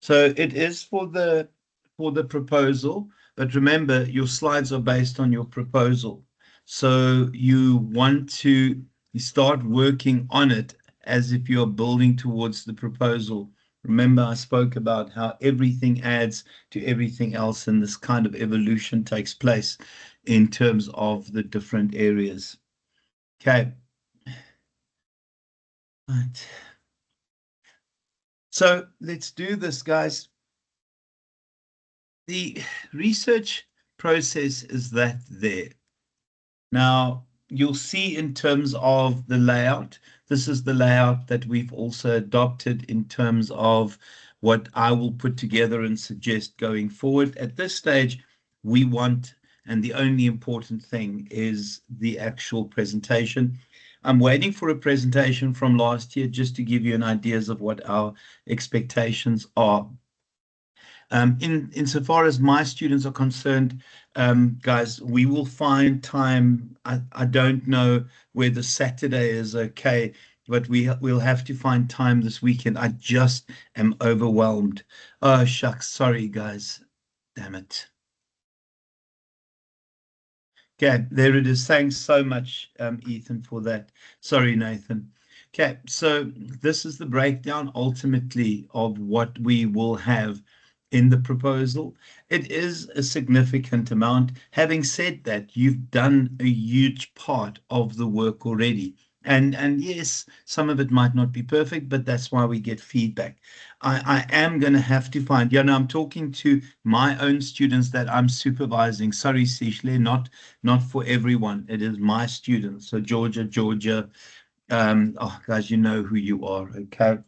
So it is for the proposal, but remember your slides are based on your proposal. So you want to start working on it as if you're building towards the proposal. Remember, I spoke about how everything adds to everything else, and this kind of evolution takes place in terms of the different areas. Okay. Right. So let's do this, guys. The research process is that there. Now, you'll see in terms of the layout, this is the layout that we've also adopted in terms of what I will put together and suggest going forward. At this stage, we want, and the only important thing is the actual presentation. I'm waiting for a presentation from last year just to give you an idea of what our expectations are. Insofar as my students are concerned, guys, we will find time. I don't know whether Saturday is okay, but we'll have to find time this weekend. I just am overwhelmed. Oh, shucks. Sorry, guys. Damn it. Okay, there it is. Thanks so much, Ethan, for that. Sorry, Nathan. Okay, so this is the breakdown ultimately of what we will have in the proposal. It is a significant amount. Having said that, you've done a huge part of the work already. And yes, some of it might not be perfect, but that's why we get feedback. I am going to have to find, I'm talking to my own students that I'm supervising. Sorry, Sishle, not for everyone. It is my students. So Georgia, oh, guys, you know who you are, okay?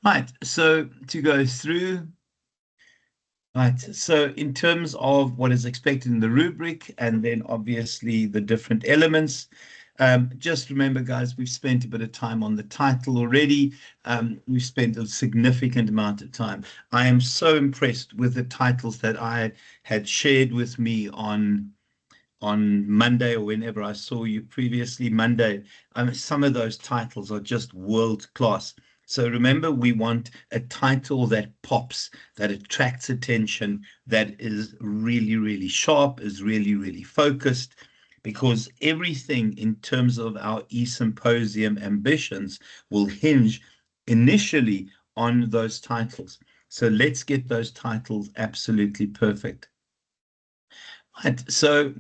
Right, so to go through, right, so in terms of what is expected in the rubric, and then obviously the different elements, just remember, guys, we've spent a bit of time on the title already. We've spent a significant amount of time. I am so impressed with the titles that I had shared with me on Monday, or whenever I saw you previously, Monday. Some of those titles are just world class. So remember, we want a title that pops, that attracts attention, that is really, really sharp, is really, really focused, because everything in terms of our e-symposium ambitions will hinge initially on those titles. So let's get those titles absolutely perfect. Right. So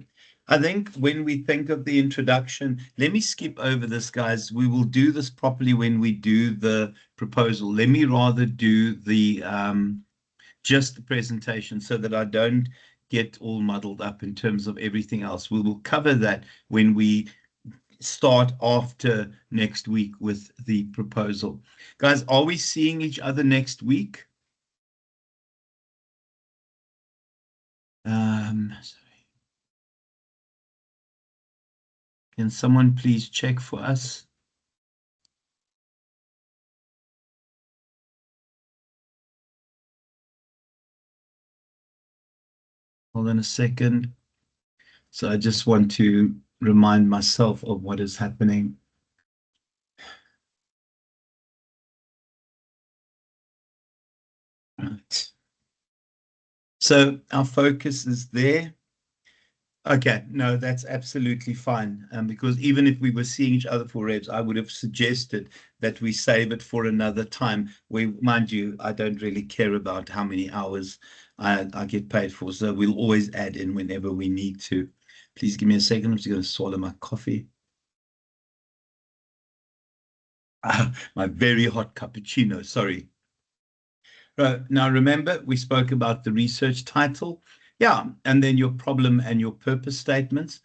I think when we think of the introduction, let me skip over this, guys. We will do this properly when we do the proposal. Let me rather do the just the presentation so that I don't get all muddled up in terms of everything else. We will cover that when we start after next week with the proposal. Guys, are we seeing each other next week? Sorry. Can someone please check for us? Hold on a second. So I just want to remind myself of what is happening. Right. So our focus is there. Okay, no, that's absolutely fine. Because even if we were seeing each other for REBS, I would have suggested that we save it for another time. Mind you, I don't really care about how many hours I get paid for. So we'll always add in whenever we need to. Please give me a second. I'm just going to swallow my coffee. My very hot cappuccino, sorry. Now, remember, we spoke about the research title. Yeah, and then your problem and your purpose statements.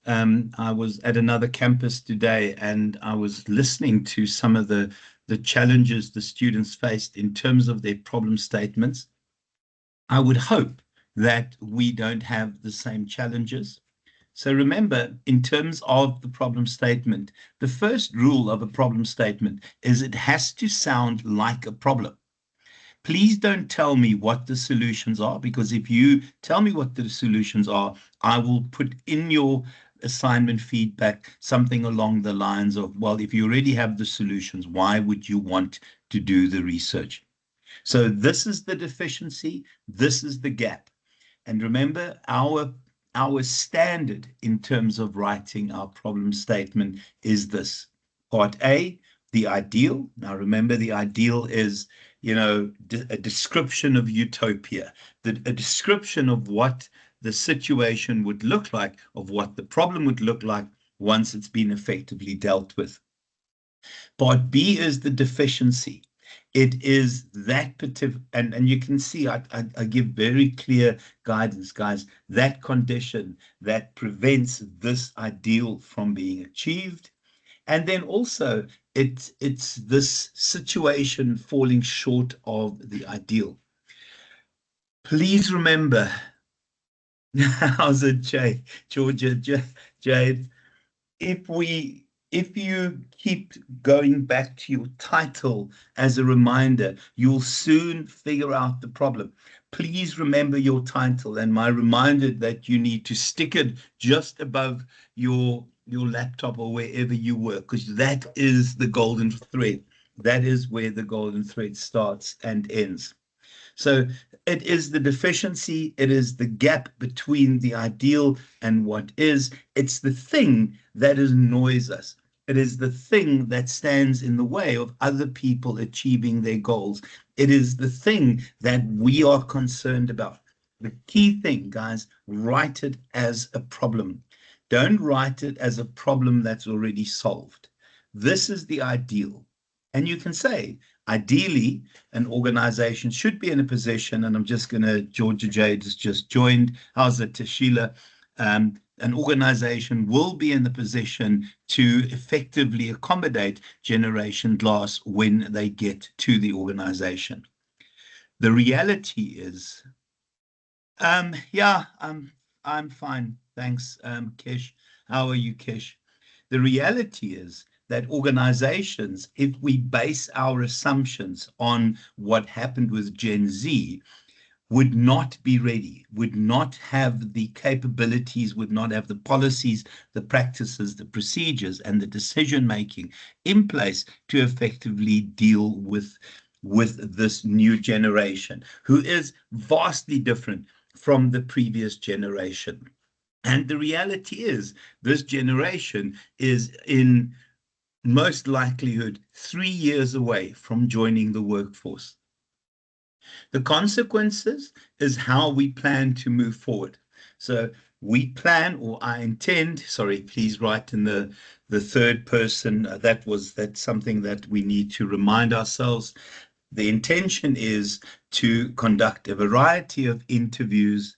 I was at another campus today, and I was listening to some of the challenges the students faced in terms of their problem statements. I would hope that we don't have the same challenges. So remember, in terms of the problem statement, the first rule of a problem statement is it has to sound like a problem. Please don't tell me what the solutions are, because if you tell me what the solutions are, I will put in your assignment feedback something along the lines of, well, if you already have the solutions, why would you want to do the research? So this is the deficiency, this is the gap. And remember, our standard in terms of writing our problem statement is this. Part A, the ideal. Now remember, the ideal is, a description of utopia, a description of what the situation would look like, of what the problem would look like once it's been effectively dealt with. Part B is the deficiency. It is that particular, and you can see I give very clear guidance, guys, that condition that prevents this ideal from being achieved. And then also it's this situation falling short of the ideal. Please remember, how's it, Jade, Georgia, Jade, if you keep going back to your title as a reminder, you'll soon figure out the problem. Please remember your title and my reminder that you need to stick it just above your laptop or wherever you work, because that is the golden thread. That is where the golden thread starts and ends. So it is the deficiency, it is the gap between the ideal and what is. It's the thing that annoys us. It is the thing that stands in the way of other people achieving their goals. It is the thing that we are concerned about. The key thing, guys, write it as a problem. Don't write it as a problem that's already solved. This is the ideal. And you can say, ideally, an organization should be in a position, and I'm just going to, Georgia Jade has just joined. How's it, Sheila? An organization will be in the position to effectively accommodate Generation Glass when they get to the organization. The reality is, yeah, I'm fine. Thanks, Kish. How are you, Kish? The reality is that organizations, if we base our assumptions on what happened with Gen Z, would not be ready, would not have the capabilities, would not have the policies, the practices, the procedures, and the decision-making in place to effectively deal with this new generation, who is vastly different from the previous generation. And the reality is, this generation is in most likelihood 3 years away from joining the workforce. The consequences is how we plan to move forward. So we plan, or I intend, sorry, please write in the third person, that's something that we need to remind ourselves. The intention is to conduct a variety of interviews.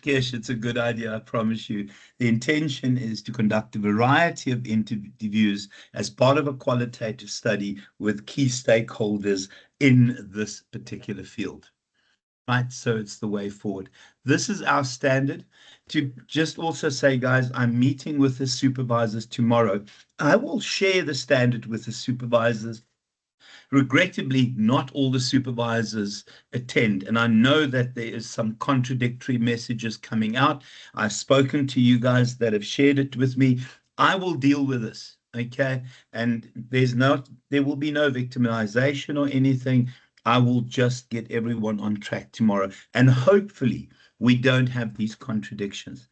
Kish, it's a good idea, I promise you. The intention is to conduct a variety of interviews as part of a qualitative study with key stakeholders in this particular field. Right, so it's the way forward. This is our standard. To just also say, guys, I'm meeting with the supervisors tomorrow. I will share the standard with the supervisors. Regrettably, not all the supervisors attend, and I know that there is some contradictory messages coming out. I've spoken to you guys that have shared it with me. I will deal with this, okay? And there will be no victimization or anything. I will just get everyone on track tomorrow, and hopefully we don't have these contradictions.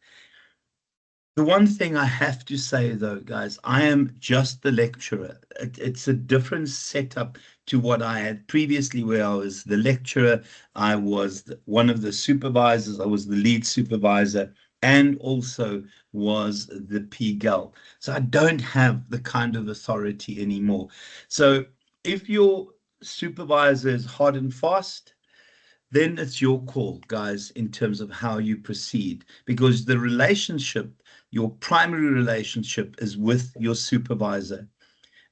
The one thing I have to say, though, guys, I am just the lecturer. It's a different setup to what I had previously, where I was the lecturer, I was one of the supervisors, I was the lead supervisor, and also was the PGAL. So I don't have the kind of authority anymore. So if your supervisor is hard and fast, then it's your call, guys, in terms of how you proceed, because the relationship, your primary relationship, is with your supervisor.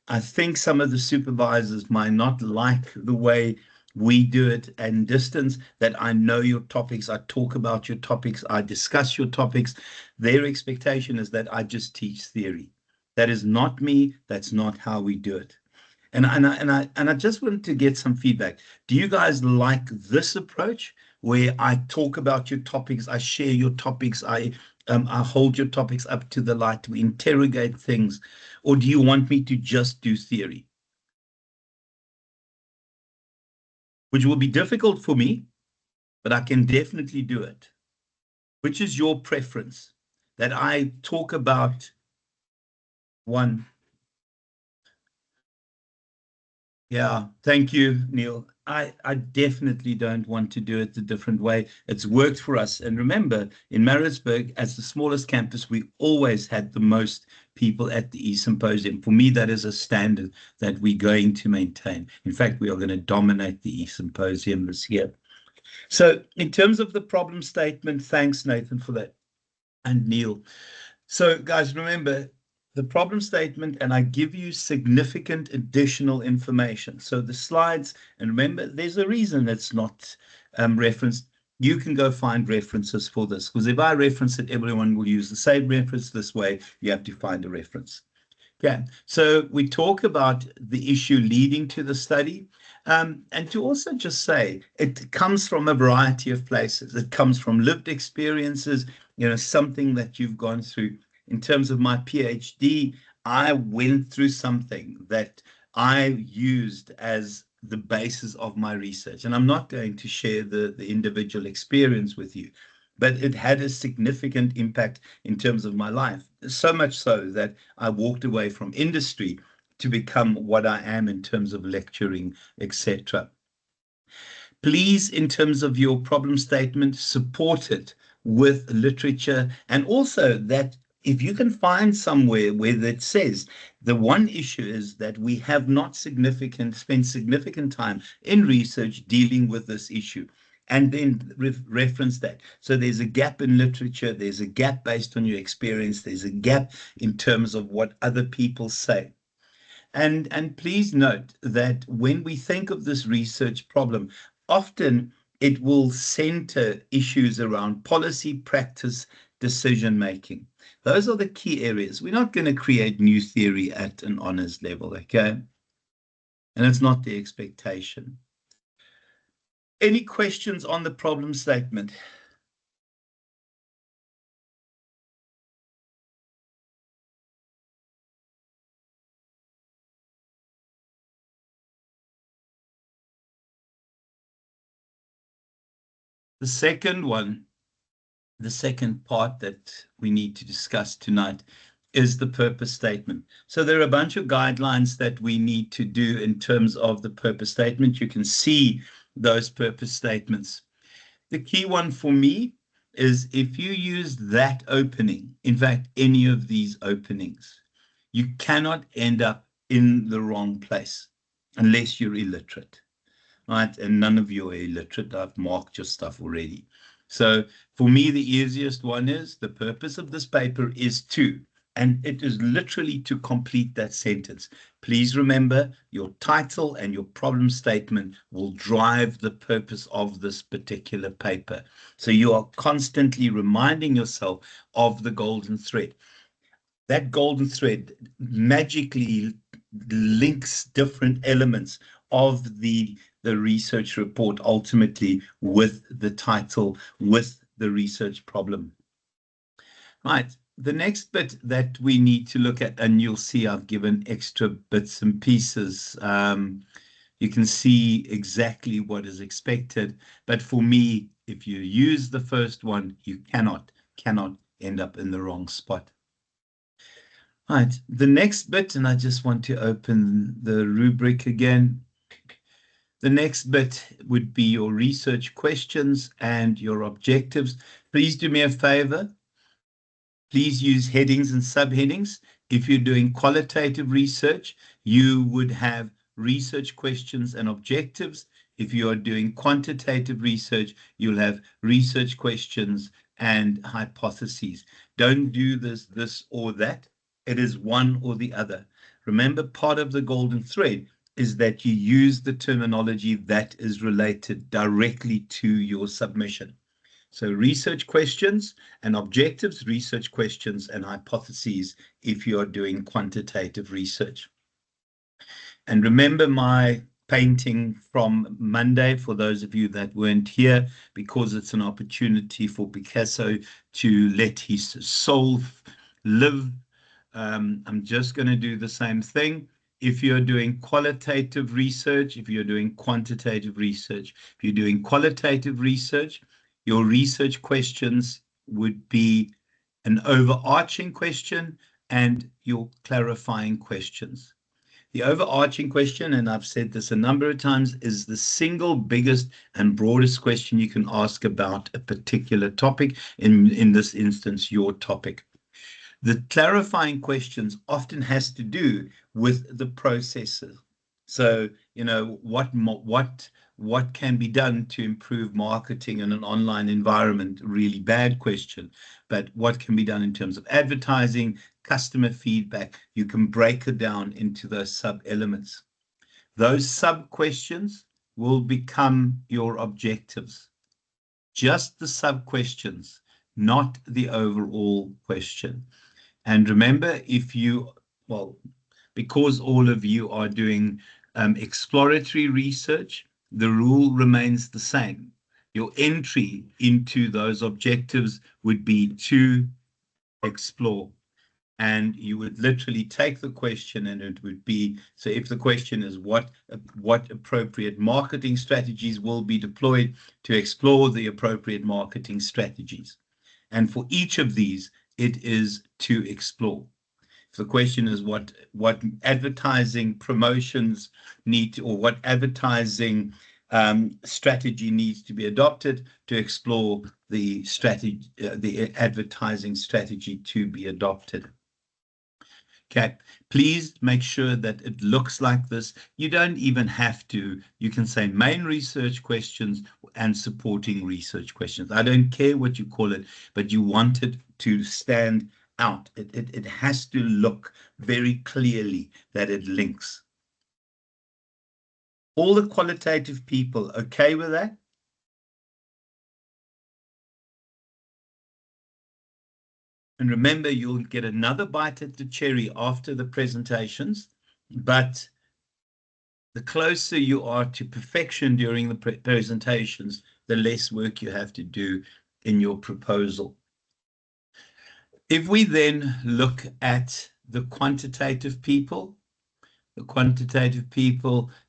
I think some of the supervisors might not like the way we do it in distance, that I know your topics, I talk about your topics, I discuss your topics. Their expectation is that I just teach theory. That is not me. That's not how we do it. And I just wanted to get some feedback. Do you guys like this approach, where I talk about your topics, I share your topics, I hold your topics up to the light, we interrogate things, or do you want me to just do theory? which will be difficult for me, but I can definitely do it. Which is your preference? That I talk about one. Yeah, thank you, Neil. I definitely don't want to do it a different way. It's worked for us. And remember, in Maritzburg, as the smallest campus, we always had the most people at the e-symposium. For me, that is a standard that we're going to maintain. In fact, we are going to dominate the e-symposium this year. So in terms of the problem statement, thanks, Nathan, for that, and Neil. So guys, remember, the problem statement, and I give you significant additional information. So the slides, and remember, there's a reason it's not referenced. You can go find references for this, because if I reference it, everyone will use the same reference. This way, you have to find a reference. Okay, so we talk about the issue leading to the study. And to also just say, it comes from a variety of places. It comes from lived experiences, something that you've gone through. In terms of my PhD, I went through something that I used as the basis of my research. And I'm not going to share the individual experience with you, but it had a significant impact in terms of my life. So much so that I walked away from industry to become what I am in terms of lecturing, etc. Please, in terms of your problem statement, support it with literature, and also that if you can find somewhere where it says the one issue is that we have not spent significant time in research dealing with this issue, and then reference that. So there's a gap in literature, there's a gap based on your experience, there's a gap in terms of what other people say. And please note that when we think of this research problem, often it will center issues around policy, practice, decision making. Those are the key areas. We're not going to create new theory at an honors level, okay? And it's not the expectation. Any questions on the problem statement? The second one, the second part that we need to discuss tonight is the purpose statement. So there are a bunch of guidelines that we need to do in terms of the purpose statement. You can see those purpose statements. The key one for me is if you use that opening, in fact, any of these openings, you cannot end up in the wrong place unless you're illiterate, right? And none of you are illiterate. I've marked your stuff already. So for me, the easiest one is the purpose of this paper is to, and it is literally to complete that sentence. Please remember your title and your problem statement will drive the purpose of this particular paper. So you are constantly reminding yourself of the golden thread. That golden thread magically links different elements of the research report ultimately with the title, with the research problem. Right, the next bit that we need to look at, and you'll see I've given extra bits and pieces. You can see exactly what is expected, but for me, if you use the first one, you cannot end up in the wrong spot. Right, the next bit, and I just want to open the rubric again. The next bit would be your research questions and your objectives. Please do me a favor. Please use headings and subheadings. If you're doing qualitative research, you would have research questions and objectives. If you are doing quantitative research, you'll have research questions and hypotheses. Don't do this or that. It is one or the other. Remember, part of the golden thread is that you use the terminology that is related directly to your submission. So research questions and objectives, research questions and hypotheses if you are doing quantitative research. And remember my painting from Monday, for those of you that weren't here, because it's an opportunity for Picasso to let his soul live. I'm just going to do the same thing. if you're doing qualitative research, if you're doing quantitative research. If you're doing qualitative research, your research questions would be an overarching question and your clarifying questions. The overarching question, and I've said this a number of times, is the single biggest and broadest question you can ask about a particular topic, in this instance, your topic. The clarifying questions often has to do with the processes. So, what can be done to improve marketing in an online environment? Really bad question. But what can be done in terms of advertising, customer feedback? You can break it down into those sub-elements. Those sub-questions will become your objectives. Just the sub-questions, not the overall question. And remember, because all of you are doing exploratory research, the rule remains the same. Your entry into those objectives would be to explore. And you would literally take the question, and it would be, so if the question is what appropriate marketing strategies will be deployed, to explore the appropriate marketing strategies. And for each of these, it is to explore. If the question is what advertising promotions need to, or what advertising strategy needs to be adopted, to explore the strategy, the advertising strategy to be adopted. Okay, please make sure that it looks like this. You don't even have to. You can say main research questions and supporting research questions. I don't care what you call it, but you want it to stand out. It has to look very clearly that it links. All the qualitative people okay with that? And remember, you'll get another bite at the cherry after the presentations, but the closer you are to perfection during the presentations, the less work you have to do in your proposal. If we then look at the quantitative people,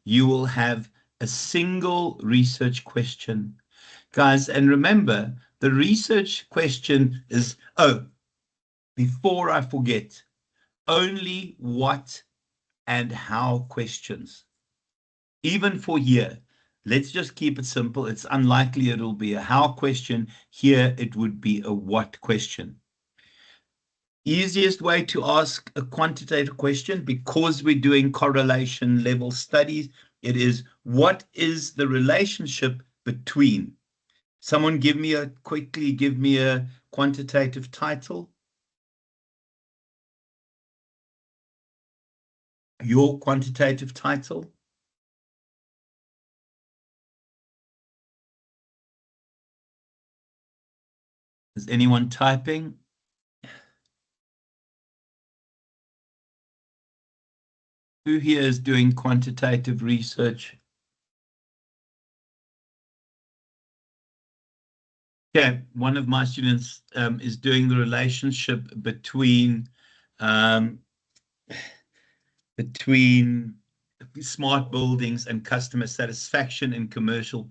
you will have a single research question. Guys, and remember, the research question is, before I forget, only what and how questions. Even for here, let's just keep it simple. It's unlikely it'll be a how question. Here, it would be a what question. Easiest way to ask a quantitative question, because we're doing correlation level studies, it is, what is the relationship between? Someone quickly give me a quantitative title. Your quantitative title. Is anyone typing? Who here is doing quantitative research? Okay, one of my students is doing the relationship between smart buildings and customer satisfaction in commercial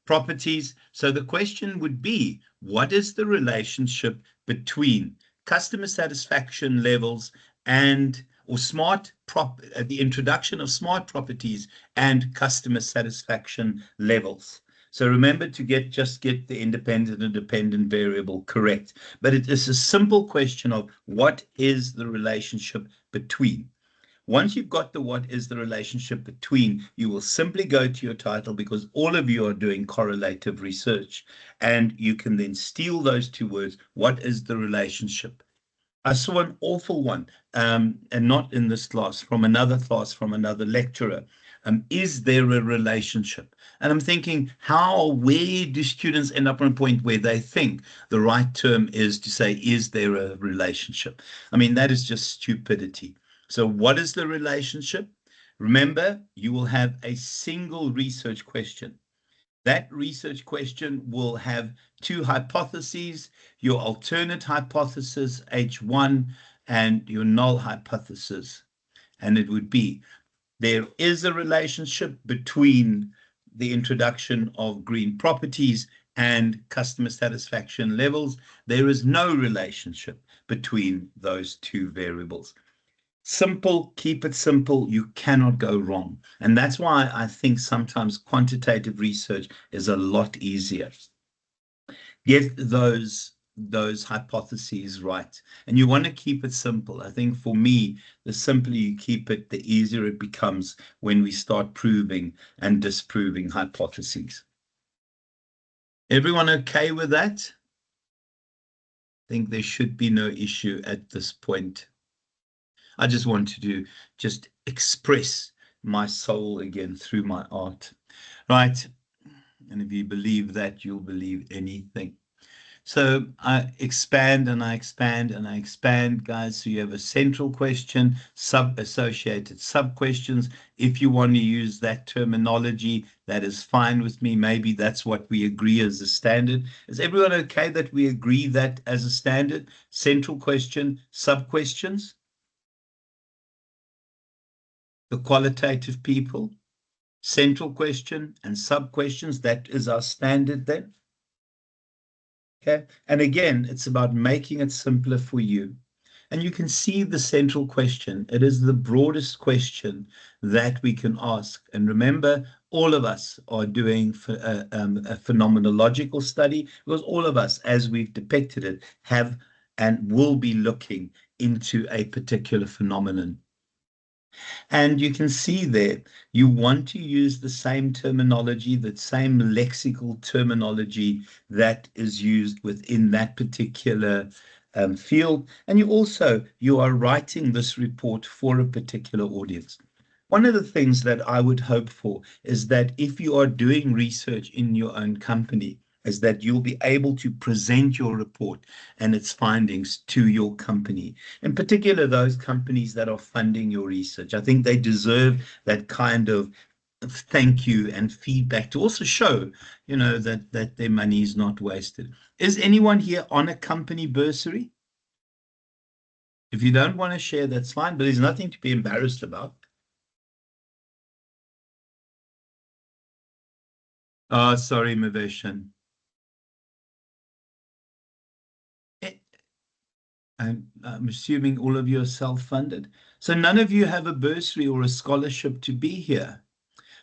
properties. So the question would be, what is the relationship between customer satisfaction levels and the introduction of smart properties and customer satisfaction levels? So remember to just get the independent and dependent variable correct. But it is a simple question of what is the relationship between. Once you've got the what is the relationship between, you will simply go to your title, because all of you are doing correlative research, and you can then steal those two words. What is the relationship? I saw an awful one, and not in this class, from another class, from another lecturer. Is there a relationship? And I'm thinking, where do students end up on a point where they think the right term is to say, is there a relationship? I mean, that is just stupidity. So what is the relationship? Remember, you will have a single research question. That research question will have two hypotheses, your alternate hypothesis, H1, and your null hypothesis. and it would be, there is a relationship between the introduction of green properties and customer satisfaction levels. There is no relationship between those two variables. Simple, keep it simple. You cannot go wrong. And that's why I think sometimes quantitative research is a lot easier. Get those hypotheses right. And you want to keep it simple. I think for me, the simpler you keep it, the easier it becomes when we start proving and disproving hypotheses. Everyone okay with that? I think there should be no issue at this point. I just wanted to just express my soul again through my art, right? And if you believe that, you'll believe anything. So I expand and I expand and I expand, guys. So you have a central question, associated sub-questions. If you want to use that terminology, that is fine with me. Maybe that's what we agree as a standard. Is everyone okay that we agree that as a standard? Central question, sub-questions? The qualitative people, central question and sub-questions, that is our standard then. Okay, and again, it's about making it simpler for you. And you can see the central question. It is the broadest question that we can ask. And remember, all of us are doing a phenomenological study, because all of us, as we've depicted it, have and will be looking into a particular phenomenon. And you can see there, you want to use the same terminology, the same lexical terminology that is used within that particular field. And you are writing this report for a particular audience. One of the things that I would hope for is that if you are doing research in your own company, is that you'll be able to present your report and its findings to your company, in particular those companies that are funding your research. I think they deserve that kind of thank you and feedback to also show, that their money is not wasted. Is anyone here on a company bursary? If you don't want to share, that's fine, but there's nothing to be embarrassed about. Oh, sorry, Mavishan. I'm assuming all of you are self-funded. So none of you have a bursary or a scholarship to be here.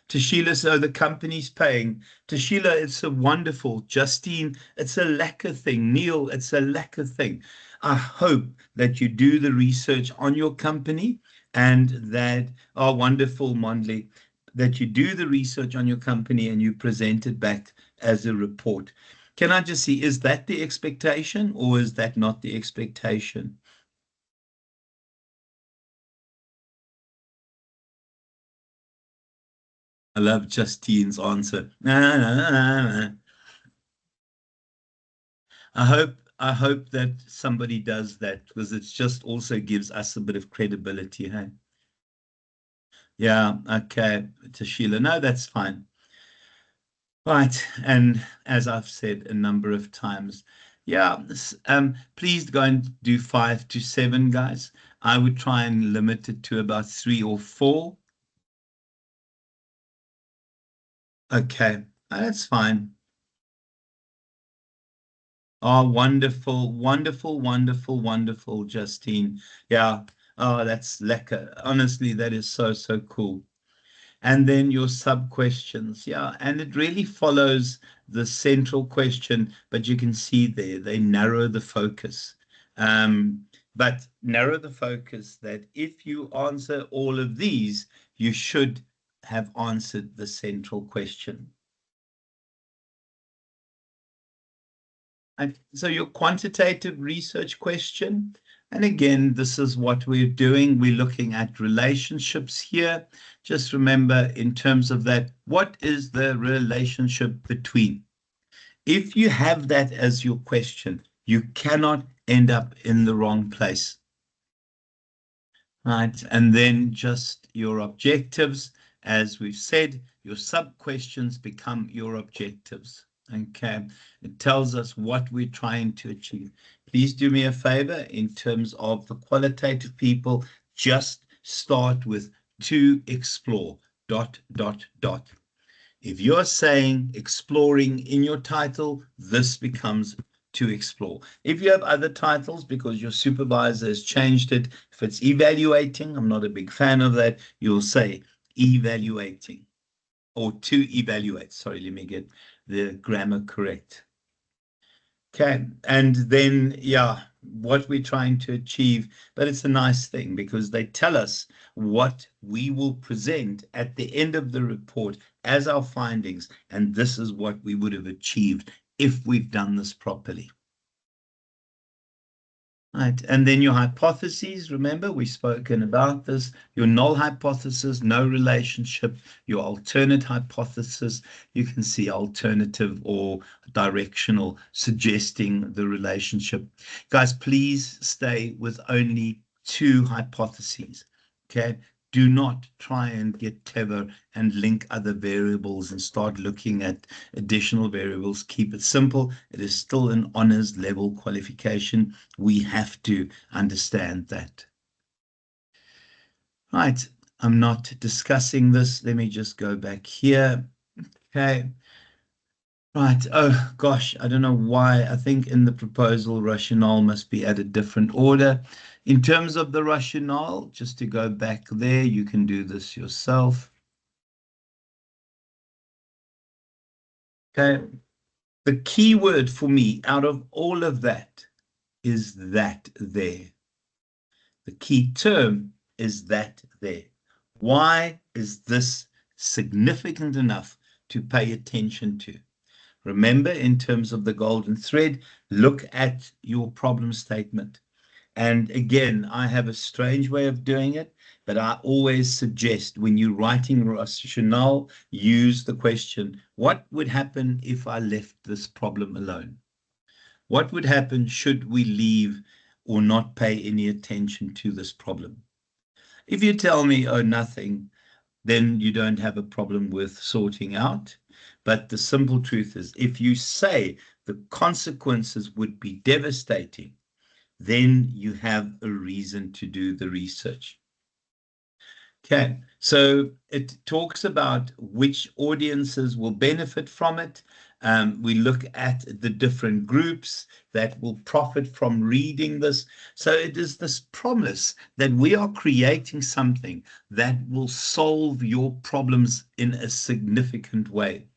Tashila, so the company's paying. Tashila, it's a wonderful. Justine, it's a lacquer thing. Neil, it's a lacquer thing. I hope that you do the research on your company and that, oh, wonderful, Mondley, that you do the research on your company and you present it back as a report. Can I just see, is that the expectation or is that not the expectation? I love Justine's answer. I hope that somebody does that, because it just also gives us a bit of credibility. Hey, yeah, okay, Tashila, no, that's fine. Right, and as I've said a number of times, yeah, please go and do 5 to 7, guys. I would try and limit it to about 3 or 4. Okay, that's fine. Oh, wonderful, wonderful, wonderful, wonderful, Justine. Yeah, oh, that's lekker. Honestly, that is so, so cool. And then your sub questions. Yeah, and it really follows the central question, but you can see there, they narrow the focus. But narrow the focus that if you answer all of these, you should have answered the central question. And so your quantitative research question, and again, this is what we're doing. We're looking at relationships here. Just remember, in terms of that, what is the relationship between? If you have that as your question, you cannot end up in the wrong place. Right, and then just your objectives. As we've said, your sub-questions become your objectives. Okay, it tells us what we're trying to achieve. Please do me a favor in terms of the qualitative people, just start with to explore, dot, dot, dot. If you're saying exploring in your title, this becomes to explore. If you have other titles because your supervisor has changed it, if it's evaluating, I'm not a big fan of that, you'll say evaluating or to evaluate. Sorry, let me get the grammar correct. Okay, and then, yeah, what we're trying to achieve, but it's a nice thing because they tell us what we will present at the end of the report as our findings, and this is what we would have achieved if we've done this properly. Right, and then your hypotheses, remember, we've spoken about this, your null hypothesis, no relationship, your alternate hypothesis, you can see alternative or directional, suggesting the relationship. Guys, please stay with only two hypotheses, okay? Do not try and get clever and link other variables and start looking at additional variables. Keep it simple. It is still an honors level qualification. We have to understand that. Right. I'm not discussing this. Let me just go back here. Okay. Right. Oh, gosh. I don't know why. I think in the proposal, rationale must be at a different order. In terms of the rationale, just to go back there, you can do this yourself. Okay. The key word for me out of all of that is that there. The key term is that there. Why is this significant enough to pay attention to? Remember, in terms of the golden thread, look at your problem statement. And again, I have a strange way of doing it, but I always suggest when you're writing rationale, use the question, what would happen if I left this problem alone? What would happen should we leave or not pay any attention to this problem? If you tell me, oh, nothing, then you don't have a problem worth sorting out. But the simple truth is, if you say the consequences would be devastating, then you have a reason to do the research. Okay, so it talks about which audiences will benefit from it. We look at the different groups that will profit from reading this. So it is this promise that we are creating something that will solve your problems in a significant way.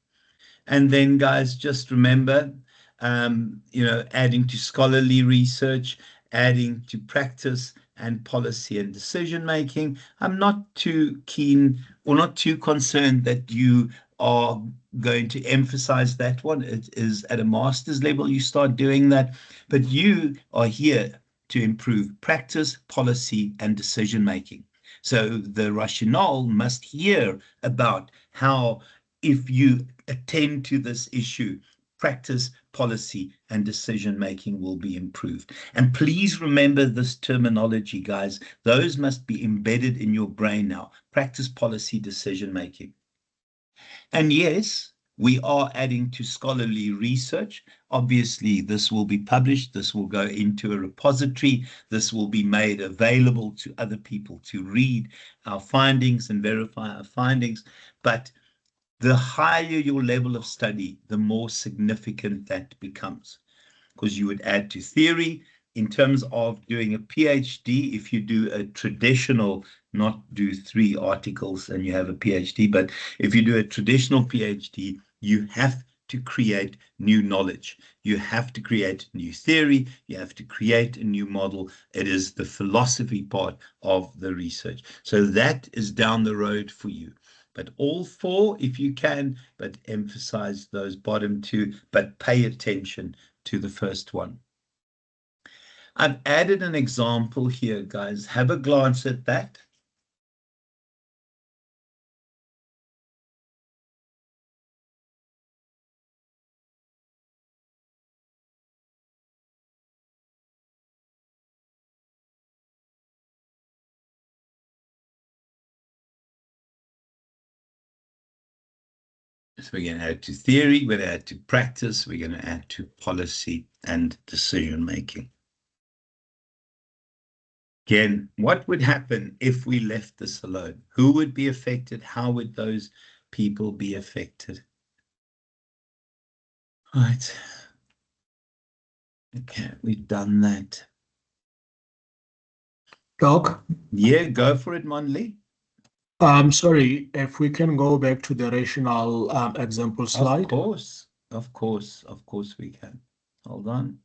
And then, guys, just remember, adding to scholarly research, adding to practice and policy and decision making. I'm not too keen or not too concerned that you are going to emphasize that one. It is at a master's level you start doing that, but you are here to improve practice, policy, and decision making. So the rationale must hear about how, if you attend to this issue, practice, policy, and decision making will be improved. And please remember this terminology, guys. Those must be embedded in your brain now. Practice, policy, decision making. And yes, we are adding to scholarly research. Obviously, this will be published. This will go into a repository. This will be made available to other people to read our findings and verify our findings. But the higher your level of study, the more significant that becomes, because you would add to theory. In terms of doing a PhD, if you do a traditional, not do 3 articles and you have a PhD, but if you do a traditional PhD, you have to create new knowledge. You have to create new theory. You have to create a new model. It is the philosophy part of the research. So that is down the road for you. But all 4, if you can, but emphasize those bottom 2, but pay attention to the first one. I've added an example here, guys. Have a glance at that. So we're going to add to theory, we're going to add to practice, we're going to add to policy and decision making. Again, what would happen if we left this alone? Who would be affected? How would those people be affected? Right. Okay, we've done that. Doc? Yeah, go for it, Monley. Sorry, if we can go back to the rational example slide. Of course we can. Hold on.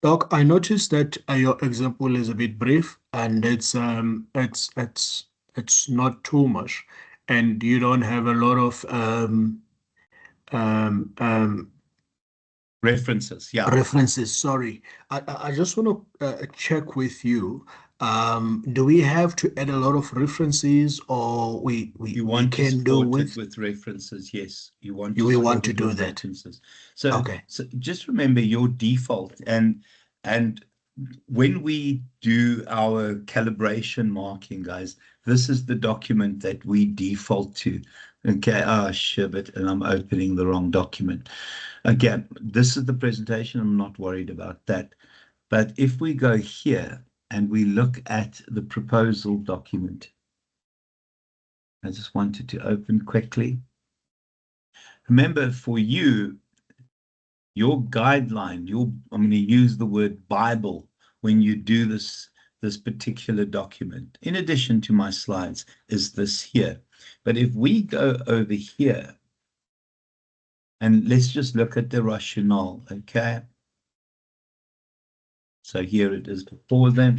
Doc, I noticed that your example is a bit brief and it's not too much, and you don't have a lot of um, um, References, yeah. references. Sorry, I just want to check with you. Do we have to add a lot of references, or You we want to can do support it with? with references, yes. You want Do to we support want to it do with that? references. So, Okay. so just remember your default, and when we do our calibration marking, guys, this is the document that we default to. Okay, shibbit, and I'm opening the wrong document. Again, this is the presentation. I'm not worried about that. But if we go here and we look at the proposal document, I just wanted to open quickly. Remember, for you, your guideline, I'm going to use the word Bible when you do this particular document, in addition to my slides, is this here. But if we go over here, and let's just look at the rationale, okay? So here it is before them.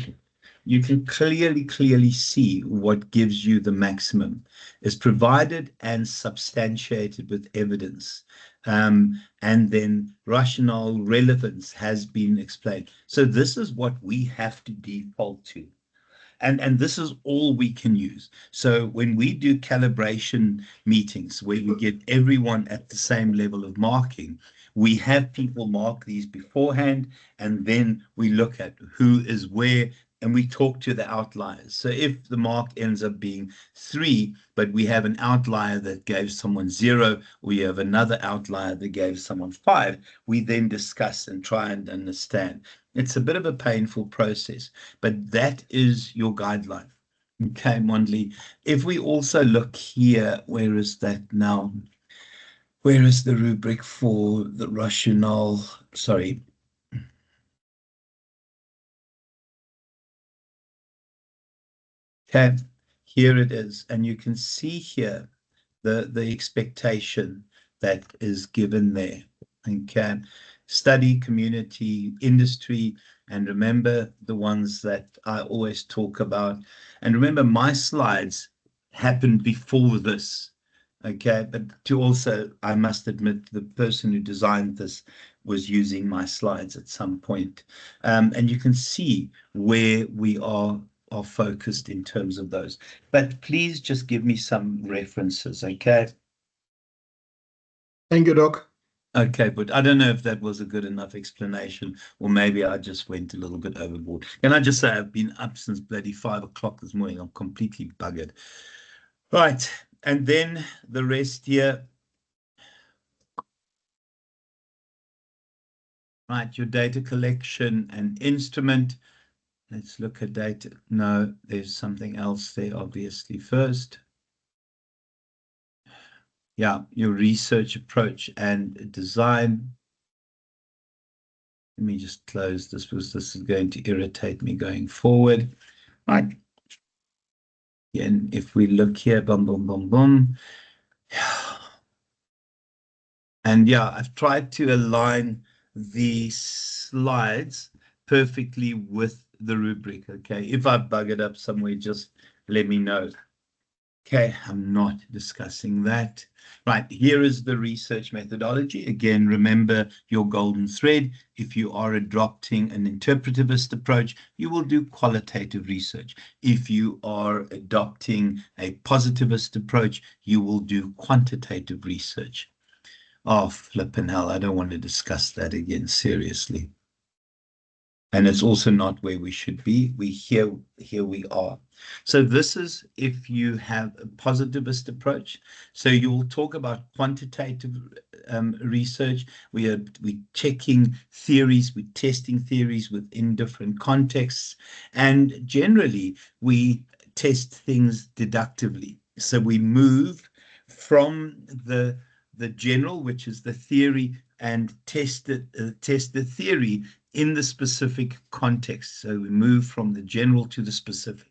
You can clearly see what gives you the maximum is provided and substantiated with evidence. And then rational relevance has been explained. So this is what we have to default to. And this is all we can use. So when we do calibration meetings where we get everyone at the same level of marking, we have people mark these beforehand, and then we look at who is where, and we talk to the outliers. So if the mark ends up being 3, but we have an outlier that gave someone 0, we have another outlier that gave someone 5, we then discuss and try and understand. It's a bit of a painful process, but that is your guideline. Okay, Mondley. If we also look here, where is that now? Where is the rubric for the rationale? Sorry. Okay, here it is. And you can see here the expectation that is given there. Okay, study, community, industry, and remember the ones that I always talk about. And remember, my slides happened before this. Okay, but to also, I must admit, the person who designed this was using my slides at some point. And you can see where we are focused in terms of those. But please just give me some references, okay? Thank you, Doc. Okay, but I don't know if that was a good enough explanation, or maybe I just went a little bit overboard. Can I just say I've been up since bloody 5 o'clock this morning. I'm completely buggered. Right, and then the rest here. Right, your data collection and instrument. Let's look at data. No, there's something else there, obviously, first. Yeah, your research approach and design. Let me just close this because this is going to irritate me going forward. Right. Again, if we look here, boom, boom, boom, boom. And yeah, I've tried to align the slides perfectly with the rubric. Okay, if I bug it up somewhere, just let me know. Okay, I'm not discussing that. Right, here is the research methodology. Again, remember your golden thread. If you are adopting an interpretivist approach, you will do qualitative research. If you are adopting a positivist approach, you will do quantitative research. Oh, flippin' hell, I don't want to discuss that again, seriously. And it's also not where we should be. Here we are. So this is if you have a positivist approach. So you'll talk about quantitative research. We're checking theories, we're testing theories within different contexts, and generally we test things deductively. So we move from the general, which is the theory, and test the theory in the specific context. So we move from the general to the specific.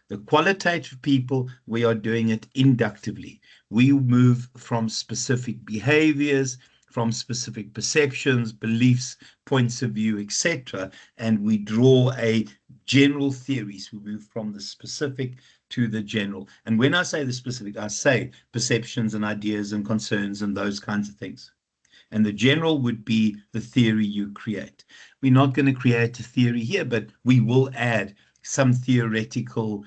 The qualitative people, we are doing it inductively. We move from specific behaviors, from specific perceptions, beliefs, points of view, etc., and we draw a general theory. So we move from the specific to the general. And when I say the specific, I say perceptions and ideas and concerns and those kinds of things. And the general would be the theory you create. We're not going to create a theory here, but we will add some theoretical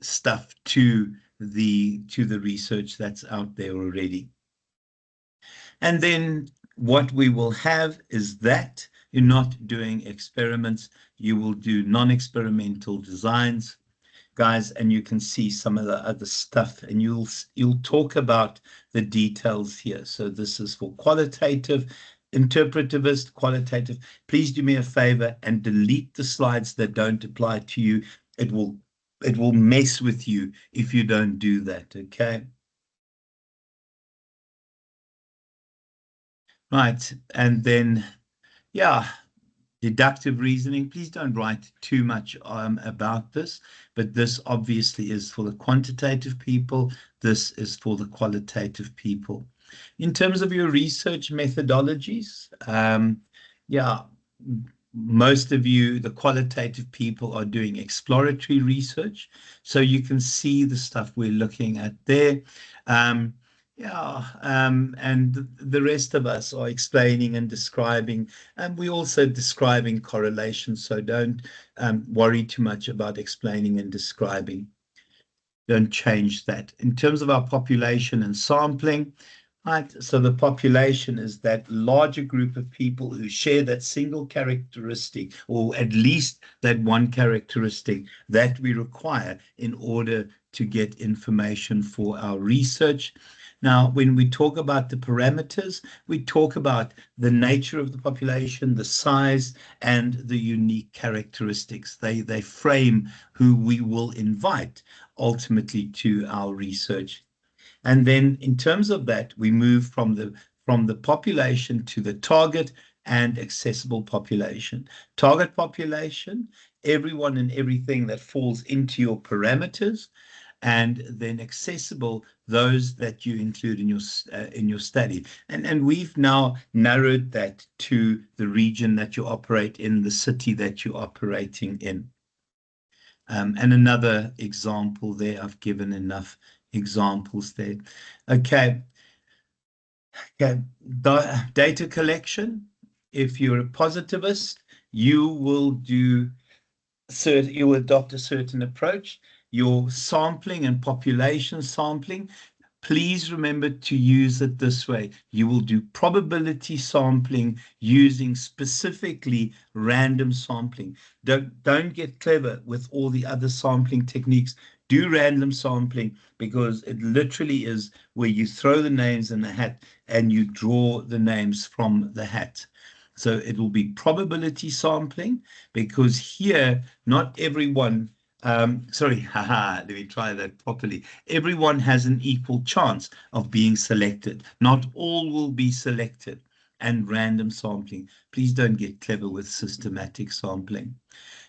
stuff to the research that's out there already. And then what we will have is that you're not doing experiments, you will do non-experimental designs, guys, and you can see some of the other stuff, and you'll talk about the details here. So this is for qualitative, interpretivist, qualitative. Please do me a favor and delete the slides that don't apply to you. It will mess with you if you don't do that, okay? Right, and then, yeah, deductive reasoning. Please don't write too much about this, but this obviously is for the quantitative people. This is for the qualitative people. In terms of your research methodologies, yeah, most of you, the qualitative people, are doing exploratory research. So you can see the stuff we're looking at there. And the rest of us are explaining and describing, and we're also describing correlations. So don't worry too much about explaining and describing. Don't change that. In terms of our population and sampling, right? So the population is that larger group of people who share that single characteristic, or at least that one characteristic that we require in order to get information for our research. Now, when we talk about the parameters, we talk about the nature of the population, the size, and the unique characteristics. They frame who we will invite ultimately to our research. And then in terms of that, we move from the population to the target and accessible population. Target population, everyone and everything that falls into your parameters, and then accessible, those that you include in your study. And we've now narrowed that to the region that you operate in, the city that you're operating in. And another example there, I've given enough examples there. Okay. Data collection. If you're a positivist, you will adopt a certain approach. Your sampling and population sampling, please remember to use it this way. You will do probability sampling using specifically random sampling. Don't get clever with all the other sampling techniques. Do random sampling, because it literally is where you throw the names in the hat and you draw the names from the hat. So it will be probability sampling, because here, not everyone, let me try that properly. Everyone has an equal chance of being selected. Not all will be selected. And random sampling. Please don't get clever with systematic sampling.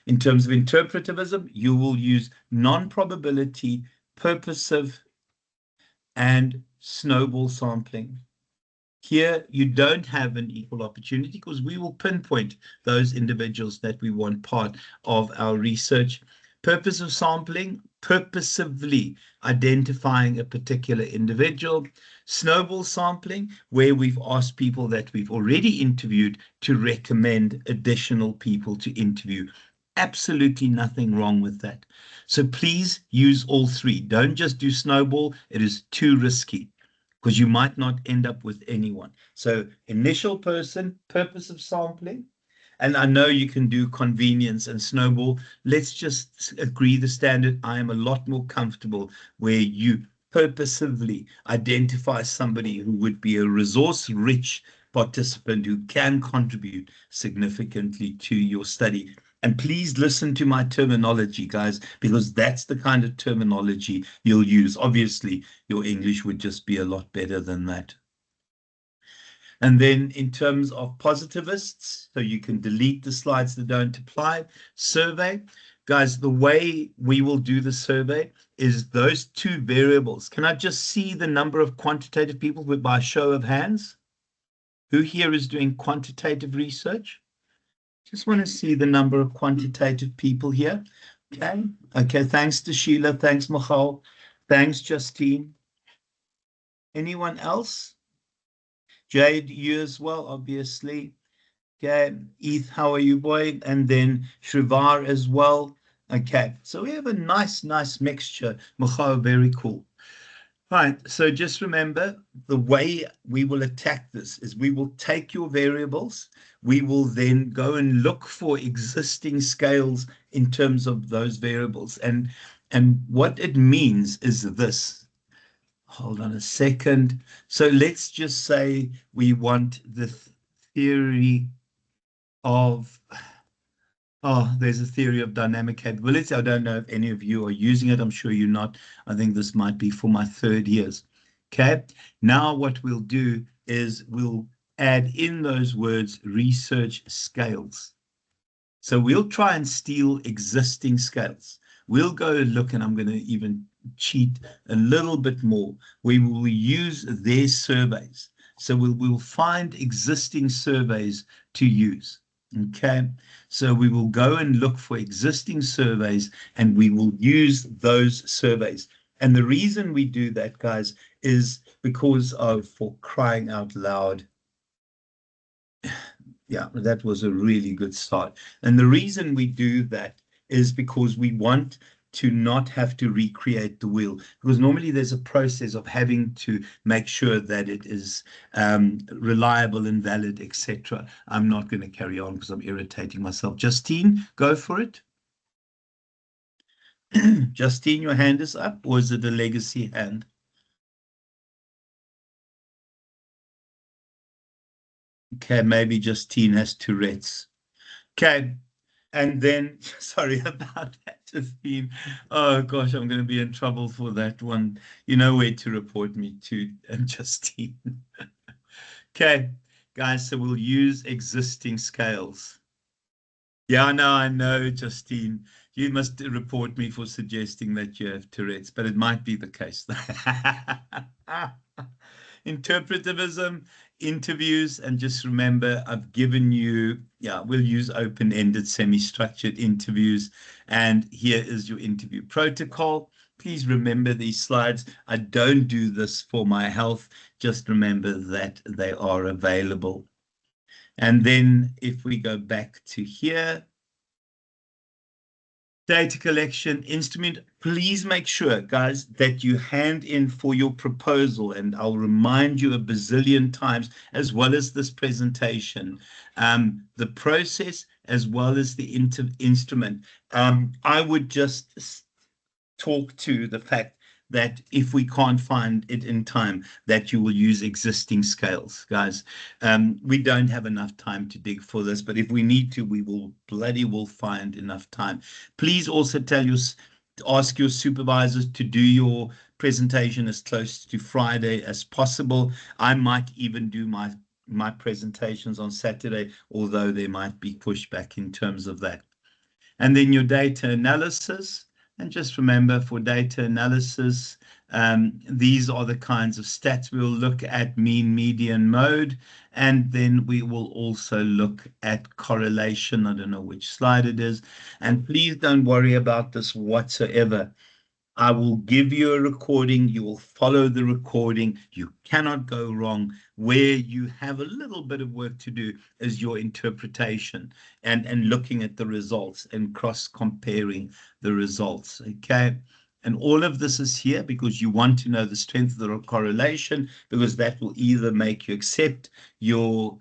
In terms of interpretivism, you will use non-probability, purposive, and snowball sampling. Here, you don't have an equal opportunity, because we will pinpoint those individuals that we want part of our research. Purpose of sampling, purposively identifying a particular individual. Snowball sampling, where we've asked people that we've already interviewed to recommend additional people to interview. Absolutely nothing wrong with that. So please use all three. Don't just do snowball. It is too risky, because you might not end up with anyone. So initial person, purpose of sampling, And I know you can do convenience and snowball. Let's just agree the standard. I am a lot more comfortable where you purposively identify somebody who would be a resource-rich participant who can contribute significantly to your study. And please listen to my terminology, guys, because that's the kind of terminology you'll use. Obviously, your English would just be a lot better than that. And then in terms of positivists, so you can delete the slides that don't apply. Survey, guys, the way we will do the survey is those two variables. Can I just see the number of quantitative people by show of hands? Who here is doing quantitative research? Just want to see the number of quantitative people here. Okay. Okay. Thanks to Sheila. Thanks, Michal. Thanks, Justine. Anyone else? Jade, you as well, obviously. Okay. Eth, how are you, boy? And then Shrivar as well. Okay. So we have a nice mixture. Michal, very cool. Right, so just remember the way we will attack this is we will take your variables, we will then go and look for existing scales in terms of those variables. And what it means is this. Hold on a second. So let's just say we want the theory of there's a theory of dynamic capability. I don't know if any of you are using it. I'm sure you're not. I think this might be for my third years. Okay. Now what we'll do is we'll add in those words research scales. So we'll try and steal existing scales. We'll go and look, and I'm going to even cheat a little bit more. We will use their surveys. So we'll find existing surveys to use. Okay, so we will go and look for existing surveys and we will use those surveys. And the reason we do that, guys, is because of, for crying out loud, yeah, that was a really good start. And the reason we do that is because we want to not have to recreate the wheel, because normally there's a process of having to make sure that it is reliable and valid, etc. I'm not going to carry on because I'm irritating myself. Justine, go for it. Justine, your hand is up, or is it a legacy hand? Okay, maybe Justine has Tourette's. Okay. And then, sorry about that, Justine. Oh gosh, I'm going to be in trouble for that one. You know where to report me to, Justine. Okay, guys, so we'll use existing scales. Yeah, I know, Justine. You must report me for suggesting that you have Tourette's, but it might be the case. Interpretivism, interviews, and just remember, I've given you, we'll use open-ended, semi-structured interviews, and here is your interview protocol. Please remember these slides. I don't do this for my health. Just remember that they are available. And then if we go back to here, data collection instrument, please make sure, guys, that you hand in for your proposal, and I'll remind you a bazillion times, as well as this presentation, the process as well as the instrument. I would just talk to the fact that if we can't find it in time, that you will use existing scales, guys. We don't have enough time to dig for this, but if we need to, we will bloody well find enough time. Please also ask your supervisors to do your presentation as close to Friday as possible. I might even do my presentations on Saturday, although there might be pushback in terms of that. And then your data analysis. And just remember, for data analysis, these are the kinds of stats we'll look at: mean, median, mode, and then we will also look at correlation. I don't know which slide it is. And please don't worry about this whatsoever. I will give you a recording. You will follow the recording. You cannot go wrong. Where you have a little bit of work to do is your interpretation and looking at the results and cross-comparing the results, okay? And all of this is here because you want to know the strength of the correlation, because that will either make you accept your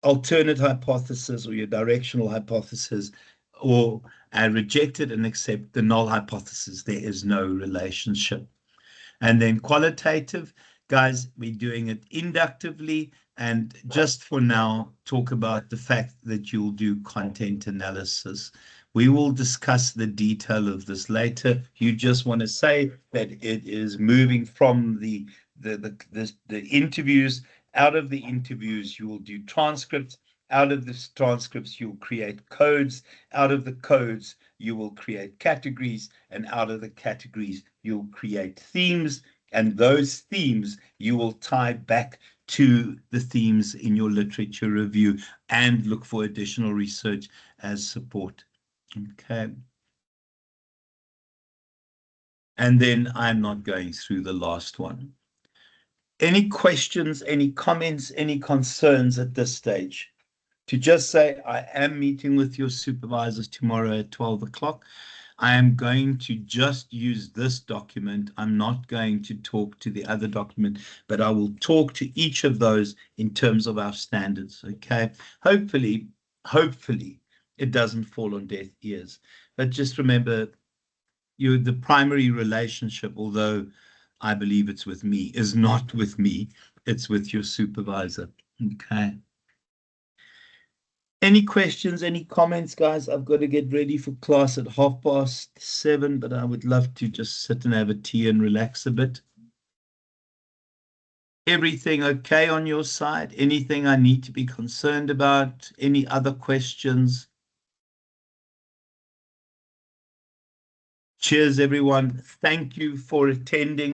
alternate hypothesis or your directional hypothesis, or reject it and accept the null hypothesis. There is no relationship. And then qualitative, guys, we're doing it inductively. And just for now, talk about the fact that you'll do content analysis. We will discuss the detail of this later. You just want to say that it is moving from the interviews. Out of the interviews, you will do transcripts. Out of the transcripts, you'll create codes. Out of the codes, you will create categories. And out of the categories, you'll create themes. And those themes you will tie back to the themes in your literature review and look for additional research as support. Okay. And then I'm not going through the last one. Any questions, any comments, any concerns at this stage? To just say, I am meeting with your supervisors tomorrow at 12 o'clock. I am going to just use this document. I'm not going to talk to the other document, but I will talk to each of those in terms of our standards, okay? Hopefully, it doesn't fall on deaf ears. But just remember, the primary relationship, although I believe it's with me, is not with me. It's with your supervisor, okay? Any questions, any comments, guys? I've got to get ready for class at 7:30, but I would love to just sit and have a tea and relax a bit. Everything okay on your side? Anything I need to be concerned about? Any other questions? Cheers, everyone. Thank you for attending.